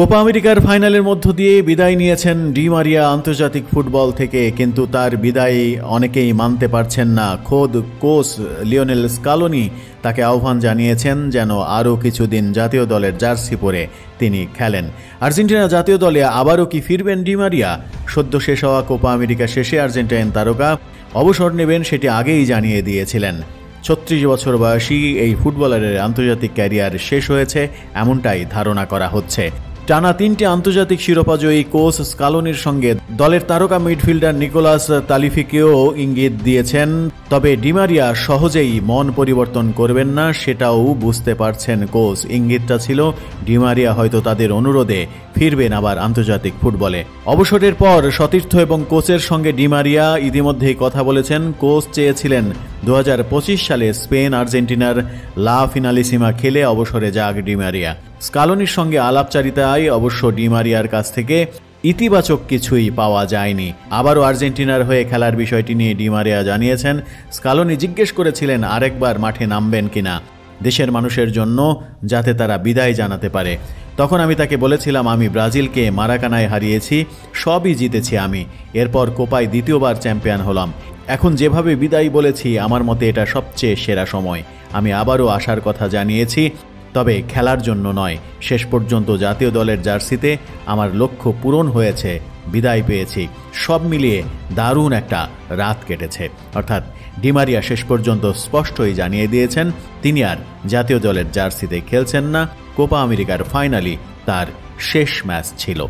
Copa আমেরিকার ফাইনালের মধ্য দিয়ে বিদায় নিয়েছেন ডি মারিয়া আন্তর্জাতিক ফুটবল থেকে, কিন্তু তার বিদায় অনেকেই মানতে পারছেন না। খোদ কোচ লিওনেল স্কালোনি তাকে আহ্বান জানিয়েছেন যেন আরও কিছুদিন জাতীয় দলের জার্সি পরে তিনি খেলেন। আর্জেন্টিনা জাতীয় দলে আবারও কি ফিরবেন ডি মারিয়া? সদ্য শেষ হওয়া কোপা আমেরিকা শেষে আর্জেন্টাইন তারকা অবসর নেবেন সেটি আগেই জানিয়ে দিয়েছিলেন। ৩৬ বছর বয়সী এই ফুটবলারের আন্তর্জাতিক ক্যারিয়ার শেষ হয়েছে এমনটাই ধারণা করা হচ্ছে। টানা ৩টে আন্তর্জাতিক শিরোপাজয়ী কোচ স্কালোনির সঙ্গে দলের তারকা মিডফিল্ডার নিকোলাস তালিফিকেও ইঙ্গিত দিয়েছেন, তবে ডি মারিয়া সহজেই মন পরিবর্তন করবেন না সেটাও বুঝতে পারছেন কোচ। ইঙ্গিতটা ছিল ডি মারিয়া হয়তো তাদের অনুরোধে ফিরবেন আবার আন্তর্জাতিক ফুটবলে। অবসরের পর সতীর্থ এবং কোচের সঙ্গে ডি মারিয়া ইতিমধ্যেই কথা বলেছেন। কোচ চেয়েছিলেন ২০২৫ সালে স্পেন আর্জেন্টিনার লা ফিনালিসিমা খেলে অবসরে যাক ডি মারিয়া। স্কালোনির সঙ্গে আলাপচারিতায় অবশ্য ডি মারিয়ার কাছ থেকে ইতিবাচক কিছুই পাওয়া যায়নি। আবারও আর্জেন্টিনার হয়ে খেলার বিষয়টি নিয়ে ডি মারিয়া জানিয়েছেন, স্কালোনি জিজ্ঞেস করেছিলেন আরেকবার মাঠে নামবেন কিনা দেশের মানুষের জন্য, যাতে তারা বিদায় জানাতে পারে। তখন আমি তাকে বলেছিলাম আমি ব্রাজিলকে মারাকানায় হারিয়েছি, সবই জিতেছি আমি, এরপর কোপায় দ্বিতীয়বার চ্যাম্পিয়ন হলাম। এখন যেভাবে বিদায় বলেছি আমার মতে এটা সবচেয়ে সেরা সময়। আমি আবারও আসার কথা জানিয়েছি, তবে খেলার জন্য নয়। শেষ পর্যন্ত জাতীয় দলের জার্সিতে আমার লক্ষ্য পূরণ হয়েছে, বিদায় পেয়েছি। সব মিলিয়ে দারুণ একটা রাত কেটেছে। অর্থাৎ ডি মারিয়া শেষ পর্যন্ত স্পষ্টই জানিয়ে দিয়েছেন তিনি আর জাতীয় দলের জার্সিতে খেলছেন না। কোপা আমেরিকার ফাইনালি তার শেষ ম্যাচ ছিল।